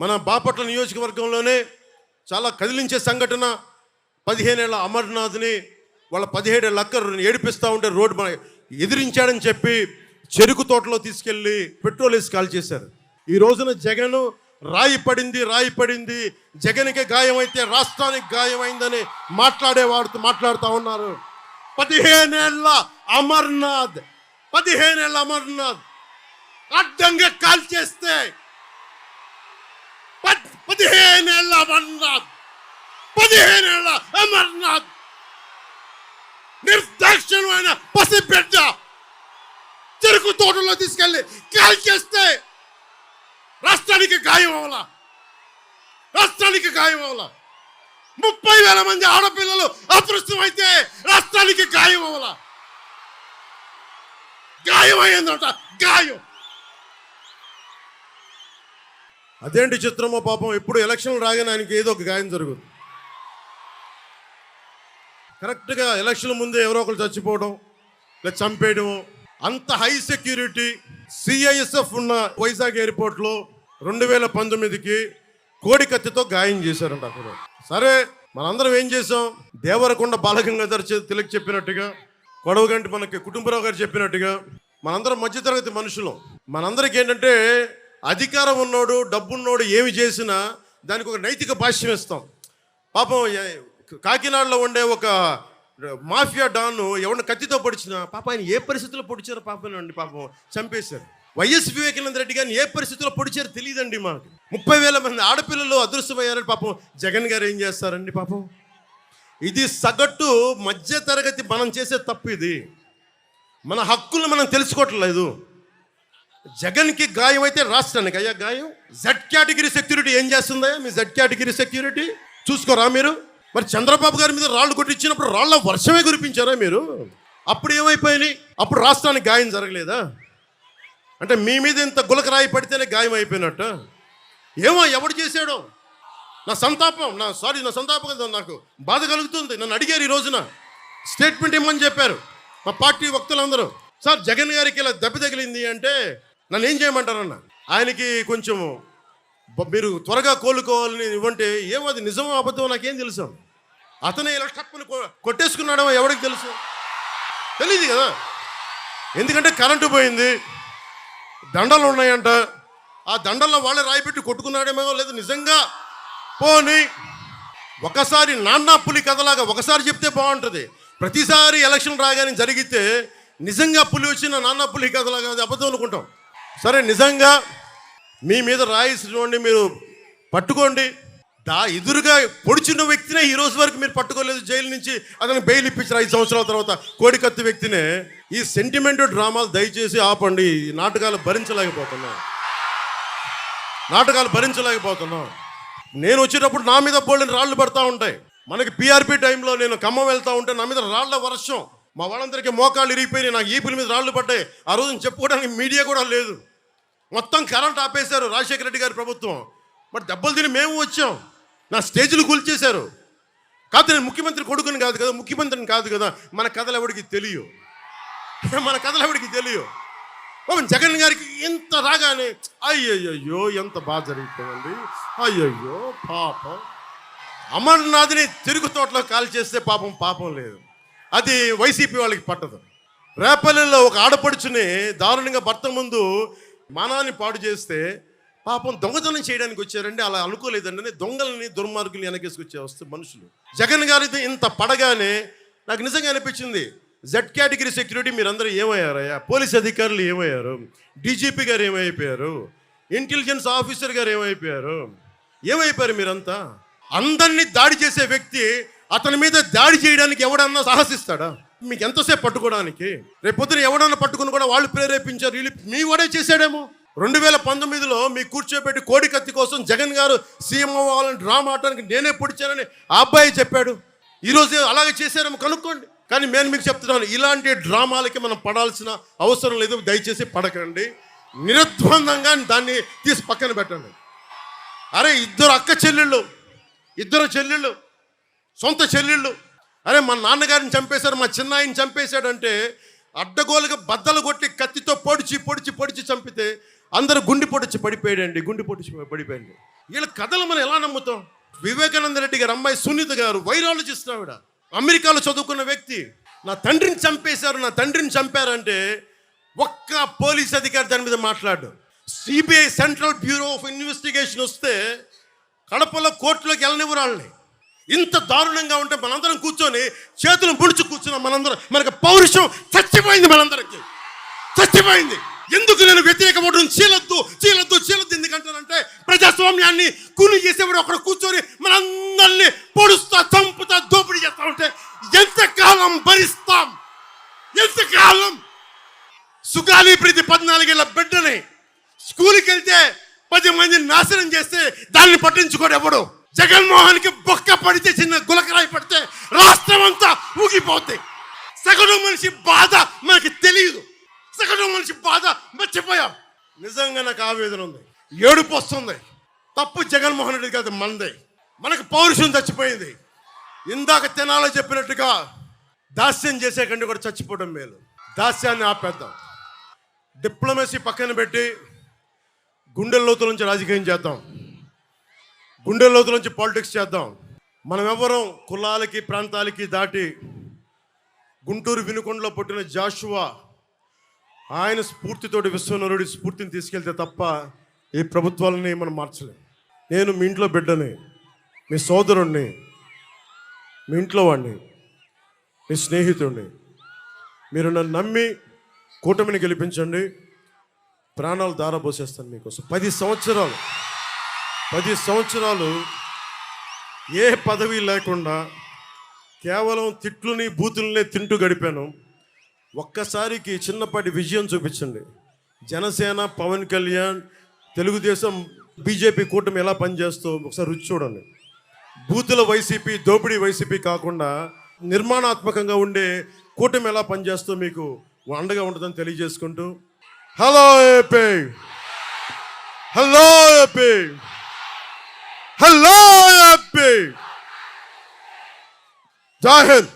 మన బాపట్ల నియోజకవర్గంలోనే చాలా కదిలించే సంఘటన 15 ఏళ్ల అమర్నాథ్ని వాళ్ళ 17 ఏళ్ల అక్క ఏడిపిస్తూ ఉంటే రోడ్డు ఎదిరించాడని చెప్పి చెరుకు తోటలో తీసుకెళ్ళి పెట్రోల్ వేసి కాల్ చేశారు. ఈ రోజున జగన్ రాయి పడింది జగన్కి గాయమైతే రాష్ట్రానికి గాయమైందని మాట్లాడుతూ ఉన్నారు. 15 ఏళ్ల అమర్నాథ్ అడ్డంగా కాల్ చేస్తే 15 ఏళ్ల అమర్నాథ్ నిర్దాక్షిణ్యమైన పసిబిడ్డ చెరుకు తోటలో తీసుకెళ్ళి కాల్ చేస్తే రాష్ట్రానికి గాయం అవలా. 30,000 మంది ఆడపిల్లలు అదృష్టమైతే రాష్ట్రానికి గాయం అవలా. గాయం అయ్యిందంట. అదేంటి చిత్రమో పాపం. ఎప్పుడు ఎలక్షన్లు రాగానే ఆయనకి ఏదో ఒక గాయం జరుగుతుంది. కరెక్ట్గా ఎలక్షన్ ముందే ఎవరో ఒకరు చచ్చిపోవడం లేదా చంపేయడం. అంత హై సెక్యూరిటీ సిఐఎస్ఎఫ్ ఉన్న వైజాగ్ ఎయిర్పోర్ట్లో 2019కి కోడి కత్తితో గాయం చేశారంట అక్కడ. సరే, మనందరం ఏం చేసాం? దేవరకొండ బాలగంగాధర్ తిలక్ చెప్పినట్టుగా, కొడవగంటి మనకి కుటుంబరావు గారు చెప్పినట్టుగా మనందరం మధ్యతరగతి మనుషులం. మనందరికి ఏంటంటే అధికారం ఉన్నోడు డబ్బున్నోడు ఏమి చేసినా దానికి ఒక నైతిక భాష్యం ఇస్తాం. పాపం కాకినాడలో ఉండే ఒక మాఫియా డాన్ ఎవరిని కత్తితో పొడిచినా ఆయన ఏ పరిస్థితుల్లో పొడిచారో పాపం చంపేశారు. వైఎస్ వివేకానంద రెడ్డి గారిని ఏ పరిస్థితుల్లో పొడిచారో తెలియదండి మాకు. 30,000 మంది ఆడపిల్లలు అదృశ్యమయ్యారని పాపం జగన్ గారు ఏం చేస్తారండి పాపం. ఇది సగటు మధ్య తరగతి మనం చేసే తప్పు. ఇది మన హక్కులు మనం తెలుసుకోవట్లేదు. జగన్కి గాయం అయితే రాష్ట్రానికి అయ్యా గాయం. జెడ్ కేటగిరీ సెక్యూరిటీ ఏం చేస్తుందా? మీ జెడ్ కేటగిరీ సెక్యూరిటీ చూసుకోరా మీరు? మరి చంద్రబాబు గారి మీద రాళ్ళు కొట్టించినప్పుడు రాళ్ళ వర్షమే కురిపించారా మీరు? అప్పుడు ఏమైపోయినాయి? అప్పుడు రాష్ట్రానికి గాయం జరగలేదా? అంటే మీ మీద ఇంత గులకరాయి పడితేనే గాయం అయిపోయినట్ట. ఏమో ఎవడు చేశాడో. నా సంతాపం నాకు బాధ కలుగుతుంది. నన్ను అడిగారు ఈ రోజున స్టేట్మెంట్ ఇమ్మని చెప్పారు మా పార్టీ వక్తలందరూ. సార్, జగన్ గారికి ఇలా దెబ్బ తగిలింది అంటే నన్ను ఏం చేయమంటారన్న. ఆయనకి కొంచెం మీరు త్వరగా కోలుకోవాలని ఇవ్వంటే ఏమో అది నిజమో అబద్ధమో నాకేం తెలుసు. అతనే ఇలా టప్పుని కొట్టేసుకున్నాడేమో ఎవరికి తెలుసు? తెలియదు కదా. ఎందుకంటే కరెంటు పోయింది, దండలు ఉన్నాయంట. ఆ దండల్లో వాళ్ళే రాయిపెట్టి కొట్టుకున్నాడేమో. లేదు నిజంగా పోనీ ఒకసారి నాన్నా పులి కథలాగా ఒకసారి చెప్తే బాగుంటుంది. ప్రతిసారి ఎలక్షన్ రాగానే జరిగితే నిజంగా పులి వచ్చిన నాన్నా పులి కథలాగా అది అబద్ధం అనుకుంటాం. సరే, నిజంగా మీ మీద రాయిసినోండి మీరు పట్టుకోండి. ఎదురుగా పొడిచిన వ్యక్తినే ఈ రోజు వరకు మీరు పట్టుకోలేదు. జైలు నుంచి అతను బెయిల్ ఇప్పించారు 5 సంవత్సరాల తర్వాత. కోడికత్తి వ్యక్తినే. ఈ సెంటిమెంట్ డ్రామాలు దయచేసి ఆపండి. ఈ నాటకాలు భరించలేకపోతున్నాం. నేను వచ్చేటప్పుడు నా మీద బోల్డెన్ రాళ్ళు పడతా ఉంటాయి. మనకి పిఆర్పి టైంలో నేను ఖమ్మం వెళ్తూ ఉంటే నా మీద రాళ్ల వర్షం. మా వాళ్ళందరికీ మోకాళ్ళు ఇరిగిపోయినాయి. నాకు ఈపుల మీద రాళ్ళు పడ్డాయి. ఆ రోజున చెప్పుకోవడానికి మీడియా కూడా లేదు. మొత్తం కరెంట్ ఆపేశారు రాజశేఖర రెడ్డి గారి ప్రభుత్వం. బట్ దెబ్బలు తిని మేము వచ్చాం. నా స్టేజ్లు కూల్చేశారు. కాదు, నేను ముఖ్యమంత్రి కొడుకుని ముఖ్యమంత్రిని కాదు కదా. మన కథలు ఎవరికి తెలియవు. జగన్ గారికి ఇంత రాగానే అయ్యయ్యో ఎంత బాగా జరుగుతుందండి. అయ్యయ్యో పాపం. అమర్నాథ్ని చెరుకు తోటలో కాల్ చేస్తే పాపం లేదు. అది వైసీపీ వాళ్ళకి పట్టదు. రేపల్లెలో ఒక ఆడపడుచుని దారుణంగా భర్త ముందు మానాన్ని పాడు చేస్తే పాపం దొంగతనం చేయడానికి వచ్చారండి. అలా అనుకోలేదండి. దొంగలని దుర్మార్గుల్ని వెనకేసుకొచ్చే వస్తే మనుషులు. జగన్ గారిది ఇంత పడగానే నాకు నిజంగా అనిపించింది, జెడ్ కేటగిరీ సెక్యూరిటీ మీరందరూ ఏమయ్యారయ్యా? పోలీస్ అధికారులు ఏమయ్యారు? డీజీపీ గారు ఏమైపోయారు? ఇంటెలిజెన్స్ ఆఫీసర్ గారు ఏమైపోయారు మీరంతా? అందరినీ దాడి చేసే వ్యక్తి అతని మీద దాడి చేయడానికి ఎవడన్నా సాహసిస్తాడా? మీకు ఎంతసేపు పట్టుకోవడానికి? రేపొద్దున ఎవడన్నా పట్టుకుని కూడా వాళ్ళు ప్రేరేపించారు, వీళ్ళు మీ వాడే చేశాడేమో. 2019లో మీ కూర్చోబెట్టి కోడి కత్తి కోసం జగన్ గారు సీఎం అవ్వాలని డ్రామా ఆడటానికి నేనే పొడిచానని ఆ అబ్బాయి చెప్పాడు. ఈరోజు అలాగే చేశారేమో కనుక్కోండి. కానీ నేను మీకు చెప్తున్నాను, ఇలాంటి డ్రామాలకి మనం పడాల్సిన అవసరం లేదు. దయచేసి పడకండి. నిర్ద్వందంగా దాన్ని తీసి పక్కన పెట్టండి. అరే, ఇద్దరు చెల్లెళ్ళు సొంత చెల్లెళ్ళు. అరే, మా నాన్నగారిని చంపేశారు, మా చిన్నాయిని చంపేశాడంటే అడ్డగోలుగా బద్దలు కొట్టి కత్తితో పొడిచి చంపితే అందరూ గుండి పొడిచి పడిపోయాడు. వీళ్ళ కథలు మనం ఎలా నమ్ముతాం? వివేకానంద రెడ్డి గారు అమ్మాయి సునీత గారు వైరాలజిస్ట్, ఆవిడ అమెరికాలో చదువుకున్న వ్యక్తి. నా తండ్రిని చంపేశారు, నా తండ్రిని చంపారంటే ఒక్క పోలీస్ అధికారి దాని మీద మాట్లాడు. CBI central bureau of investigation వస్తే కడపలో కోర్టులోకి వెళ్ళనివ్వరు వాళ్ళని. ఇంత దారుణంగా ఉంటే మనందరం కూర్చొని చేతులు ముడుచు కూర్చున్నాం. మనందరం, మనకు పౌరుషం చచ్చిపోయింది, మనందరికి చచ్చిపోయింది. ఎందుకు నేను వ్యతిరేక ఓటును చీలొద్దు చీలొద్దు చీలొద్దు ఎందుకంటానంటే, ప్రజాస్వామ్యాన్ని కూని చేసేవాడు అక్కడ కూర్చొని మనందరినీ పొడుస్తా, చంపుతా, దోపిడీ చేస్తా ఉంటే ఎంతకాలం భరిస్తాం? ఎంతకాలం? సుగాలి ప్రీతి 14 ఏళ్ల బిడ్డని స్కూల్కి వెళ్తే 10 మందిని నాశనం చేస్తే దాన్ని పట్టించుకోడు ఎవడు. జగన్మోహన్కి బొక్క పడితే, చిన్న గులకరాయి పడితే రాష్ట్రం అంతా ఊగిపోద్ది. సగటు మనిషి బాధ మనకి తెలియదు, సగటు మనిషి బాధ మర్చిపోయాం. నిజంగా నాకు ఆవేదన ఉంది, ఏడుపు వస్తుంది. తప్పు జగన్మోహన్ రెడ్డి కాదు, మనదే. మనకు పౌరుషం చచ్చిపోయింది. ఇందాక తెనాలో చెప్పినట్టుగా దాస్యం చేసే కంటే కూడా చచ్చిపోవడం మేలు. దాస్యాన్ని ఆపేద్దాం, డిప్లొమసీ పక్కన పెట్టి గుండెల లోతుల నుంచి రాజకీయం చేద్దాం, గుండెల లోతుల నుంచి పాలిటిక్స్ చేద్దాం. మనం ఎవరం కులాలకి ప్రాంతాలకి దాటి గుంటూరు వినుకొండలో పుట్టిన జాషువా ఆయన స్ఫూర్తితోటి విశ్వనరుడి స్ఫూర్తిని తీసుకెళ్తే తప్ప ఈ ప్రభుత్వాలని మనం మార్చలేం. నేను మీ ఇంట్లో బిడ్డని, మీ సోదరుణ్ణి, మీ ఇంట్లో వాడిని, మీ స్నేహితుడిని. మీరు నన్ను నమ్మి కూటమిని గెలిపించండి, ప్రాణాలు దారబోసేస్తాను మీకోసం. 10 సంవత్సరాలు ఏ పదవి లేకుండా కేవలం తిట్లుని బూతుల్ని తింటూ గడిపాను. ఒక్కసారికి చిన్నపాటి విజయం చూపించండి. జనసేన, పవన్ కళ్యాణ్, తెలుగుదేశం, బీజేపీ కూటమి ఎలా పనిచేస్తూ ఒకసారి రుచి చూడండి. బూతుల వైసీపీ, దోపిడీ వైసీపీ కాకుండా నిర్మాణాత్మకంగా ఉండే కూటమి ఎలా పనిచేస్తూ మీకు అండగా ఉంటుందని తెలియజేసుకుంటూ, hello AP, hello AP, hello AP, జై హింద్.